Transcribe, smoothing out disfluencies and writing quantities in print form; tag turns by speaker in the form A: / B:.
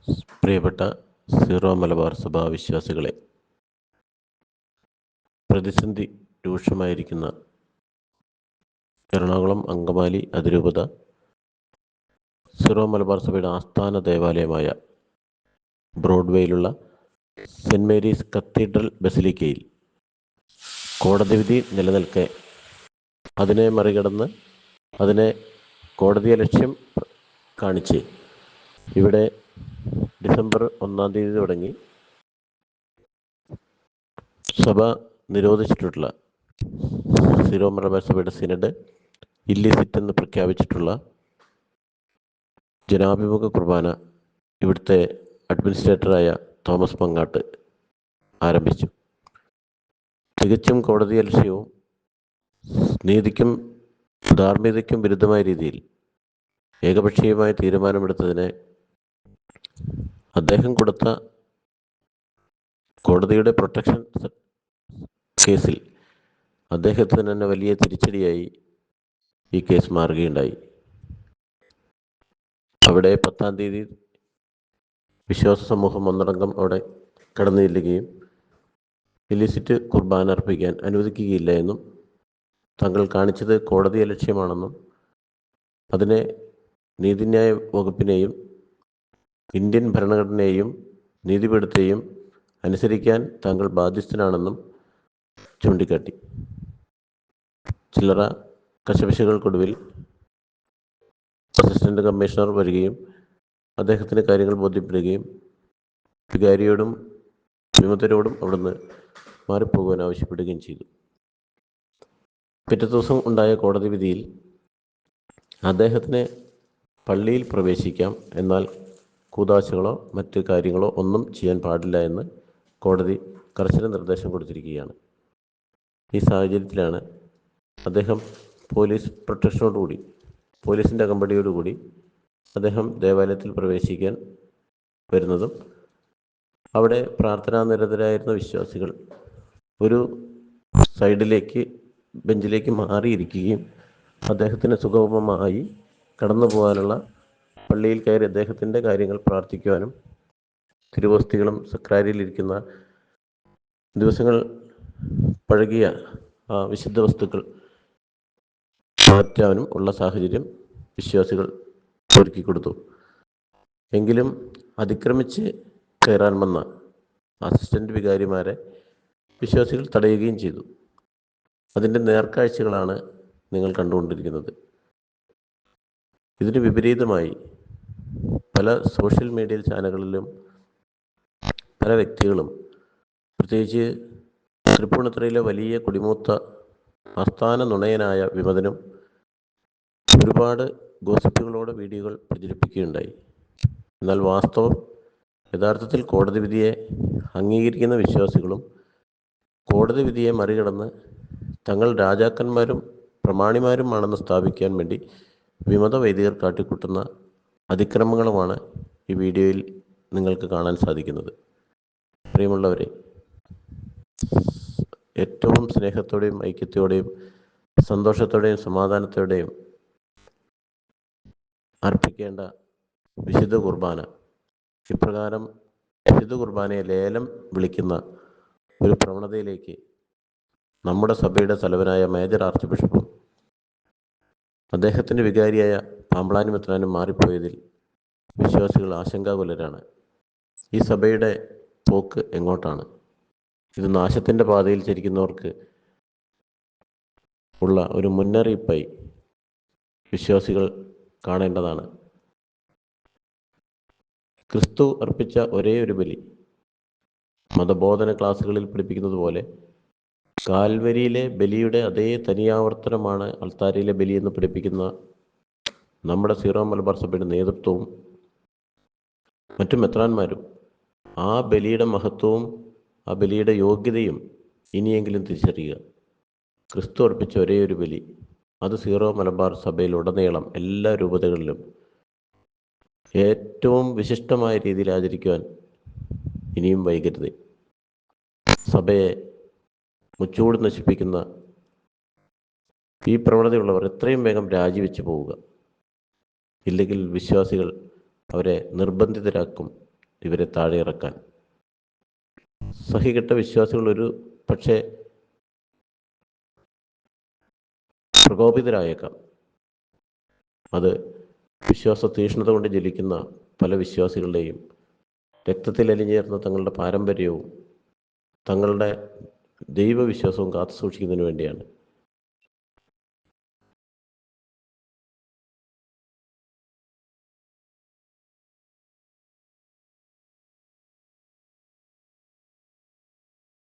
A: പ്രിയപ്പെട്ട സീറോ മലബാർ സഭാ വിശ്വാസികളെ, പ്രതിസന്ധി രൂക്ഷമായിരിക്കുന്ന എറണാകുളം അങ്കമാലി അതിരൂപത സീറോ മലബാർ സഭയുടെ ആസ്ഥാന ദേവാലയമായ ബ്രോഡ്വേയിലുള്ള സെൻറ് മേരീസ് കത്തീഡ്രൽ ബസിലിക്കയിൽ കോടതി വിധി നിലനിൽക്കെ അതിനെ മറികടന്ന് അതിനെ കോടതിയെ ലക്ഷ്യം കാണിച്ച് ഇവിടെ ഡിസംബർ 1 തീയതി തുടങ്ങി സഭ നിരോധിച്ചിട്ടുള്ള സീറോ മലബാർ സഭയുടെ സിനഡ് ഇല്ലിസിറ്റ് എന്ന് പ്രഖ്യാപിച്ചിട്ടുള്ള ജനാഭിമുഖ കുർബാന ഇവിടുത്തെ അഡ്മിനിസ്ട്രേറ്ററായ തോമസ് മങ്ങാട്ട് ആരംഭിച്ചു. തികച്ചും കോടതിയലക്ഷ്യവും നീതിക്കും ധാർമ്മികതയ്ക്കും വിരുദ്ധമായ രീതിയിൽ ഏകപക്ഷീയമായ തീരുമാനമെടുത്തതിനെ അദ്ദേഹം കൊടുത്ത കോടതിയുടെ പ്രൊട്ടക്ഷൻ കേസിൽ അദ്ദേഹത്തിന് തന്നെ വലിയ തിരിച്ചടിയായി ഈ കേസ് മാറുകയുണ്ടായി. അവിടെ 10 തീയതി വിശ്വാസ സമൂഹം ഒന്നടങ്കം അവിടെ കടന്നു ചെല്ലുകയും ഇല്ലിസിറ്റ് കുർബാന അർപ്പിക്കാൻ അനുവദിക്കുകയില്ല എന്നും തങ്ങൾ കാണിച്ചത് കോടതിയെ ലക്ഷ്യമാണെന്നും അതിനെ നീതിന്യായ വകുപ്പിനെയും ഇന്ത്യൻ ഭരണഘടനയെയും നീതിപീഠത്തെയും അനുസരിക്കാൻ താങ്കൾ ബാധ്യസ്ഥനാണെന്നും ചൂണ്ടിക്കാട്ടി. ചില്ലറ കശപിശകൾക്കൊടുവിൽ അസിസ്റ്റന്റ് കമ്മീഷണർ വരികയും അദ്ദേഹത്തിന് കാര്യങ്ങൾ ബോധ്യപ്പെടുകയും വികാരിയോടും വിമതരോടും അവിടുന്ന് മാറിപ്പോകുവാൻ ആവശ്യപ്പെടുകയും ചെയ്തു. പിറ്റേ ദിവസം ഉണ്ടായ കോടതി വിധിയിൽ അദ്ദേഹത്തിന് പള്ളിയിൽ പ്രവേശിക്കാം, എന്നാൽ കൂദാശകളോ മറ്റ് കാര്യങ്ങളോ ഒന്നും ചെയ്യാൻ പാടില്ല എന്ന് കോടതി കർശന നിർദ്ദേശം കൊടുത്തിരിക്കുകയാണ്. ഈ സാഹചര്യത്തിലാണ് അദ്ദേഹം പോലീസ് പ്രൊട്ടക്ഷനോടുകൂടി, പോലീസിൻ്റെ അകമ്പടിയോടുകൂടി അദ്ദേഹം ദേവാലയത്തിൽ പ്രവേശിക്കാൻ വരുന്നതും അവിടെ പ്രാർത്ഥനാനിരതരായിരുന്ന വിശ്വാസികൾ ഒരു സൈഡിലേക്ക് ബെഞ്ചിലേക്ക് മാറിയിരിക്കുകയും അദ്ദേഹത്തിന് സുഗമമായി കടന്നു പോകാനുള്ള, പള്ളിയിൽ കയറി അദ്ദേഹത്തിൻ്റെ കാര്യങ്ങൾ പ്രാർത്ഥിക്കുവാനും തിരുവസ്തികളും സക്രാരിയിലിരിക്കുന്ന ദിവസങ്ങൾ പഴകിയ വിശുദ്ധ വസ്തുക്കൾ മാറ്റാനും ഉള്ള സാഹചര്യം വിശ്വാസികൾ ഒരുക്കി കൊടുത്തു. എങ്കിലും അതിക്രമിച്ച് കയറാൻ വന്ന അസിസ്റ്റന്റ് വികാരിമാരെ വിശ്വാസികൾ തടയുകയും ചെയ്തു. അതിൻ്റെ നേർക്കാഴ്ചകളാണ് നിങ്ങൾ കണ്ടുകൊണ്ടിരിക്കുന്നത്. ഇതിന് വിപരീതമായി പല സോഷ്യൽ മീഡിയ ചാനലുകളിലും പല വ്യക്തികളും, പ്രത്യേകിച്ച് തൃപ്പൂണിത്തുറയിലെ വലിയ കുടിമൂത്ത ആസ്ഥാന നുണയനായ വിമതനും ഒരുപാട് ഗോസിപ്പുകളോടെ വീഡിയോകൾ പ്രചരിപ്പിക്കുകയുണ്ടായി. എന്നാൽ യഥാർത്ഥത്തിൽ കോടതി വിധിയെ അംഗീകരിക്കുന്ന വിശ്വാസികളും കോടതി വിധിയെ മറികടന്ന് തങ്ങൾ രാജാക്കന്മാരും പ്രമാണിമാരുമാണെന്ന് സ്ഥാപിക്കാൻ വേണ്ടി വിമത വൈദികർ കാട്ടിക്കൂട്ടുന്ന അതിക്രമങ്ങളുമാണ് ഈ വീഡിയോയിൽ നിങ്ങൾക്ക് കാണാൻ സാധിക്കുന്നത്. പ്രിയമുള്ളവരെ, ഏറ്റവും സ്നേഹത്തോടെയും ഐക്യത്തോടെയും സന്തോഷത്തോടെയും സമാധാനത്തോടെയും അർപ്പിക്കേണ്ട വിശുദ്ധ കുർബാന, ഇപ്രകാരം വിശുദ്ധ കുർബാനയെ ലേലം വിളിക്കുന്ന ഒരു പ്രവണതയിലേക്ക് നമ്മുടെ സഭയുടെ തലവനായ മേജർ ആർച്ച് ബിഷപ്പും അദ്ദേഹത്തിൻ്റെ വികാരിയായ പാമ്പ്ളാനി മെത്രാനും മാറിപ്പോയതിൽ വിശ്വാസികൾ ആശങ്കാകുലരാണ്. ഈ സഭയുടെ പോക്ക് എങ്ങോട്ടാണ്? ഇത് നാശത്തിൻ്റെ പാതയിൽ ചരിക്കുന്നവർക്ക് ഉള്ള ഒരു മുന്നറിയിപ്പായി വിശ്വാസികൾ കാണേണ്ടതാണ്. ക്രിസ്തു അർപ്പിച്ച ഒരേ ഒരു ബലി, മതബോധന ക്ലാസ്സുകളിൽ പഠിപ്പിക്കുന്നത് പോലെ കാൽവരിയിലെ ബലിയുടെ അതേ തനിയാവർത്തനമാണ് അൾത്താരയിലെ ബലി എന്ന് പഠിപ്പിക്കുന്ന നമ്മുടെ സീറോ മലബാർ സഭയുടെ നേതൃത്വവും മറ്റു മെത്രാന്മാരും ആ ബലിയുടെ മഹത്വവും ആ ബലിയുടെ യോഗ്യതയും ഇനിയെങ്കിലും തിരിച്ചറിയുക. ക്രിസ്തു അർപ്പിച്ച ഒരേ ഒരു ബലി, അത് സീറോ മലബാർ സഭയിലുടനീളം എല്ലാ രൂപതകളിലും ഏറ്റവും വിശിഷ്ടമായ രീതിയിൽ ആചരിക്കുവാൻ ഇനിയും വൈകരുത്. സഭയെ മുച്ചൂട് നശിപ്പിക്കുന്ന ഈ പ്രവണതയുള്ളവർ എത്രയും വേഗം രാജിവെച്ച് പോവുക. ഇല്ലെങ്കിൽ വിശ്വാസികൾ അവരെ നിർബന്ധിതരാക്കും. ഇവരെ താഴെ ഇറക്കാൻ. സഹികെട്ട വിശ്വാസികൾ ഒരു പക്ഷേ പ്രകോപിതരായേക്കാം. അത് വിശ്വാസ തീഷ്ണത കൊണ്ട് ജലിക്കുന്ന പല വിശ്വാസികളുടെയും രക്തത്തിൽ അലിഞ്ഞേർന്ന തങ്ങളുടെ പാരമ്പര്യവും തങ്ങളുടെ ദൈവവിശ്വാസവും കാത്തു സൂക്ഷിക്കുന്നതിന് വേണ്ടിയാണ്.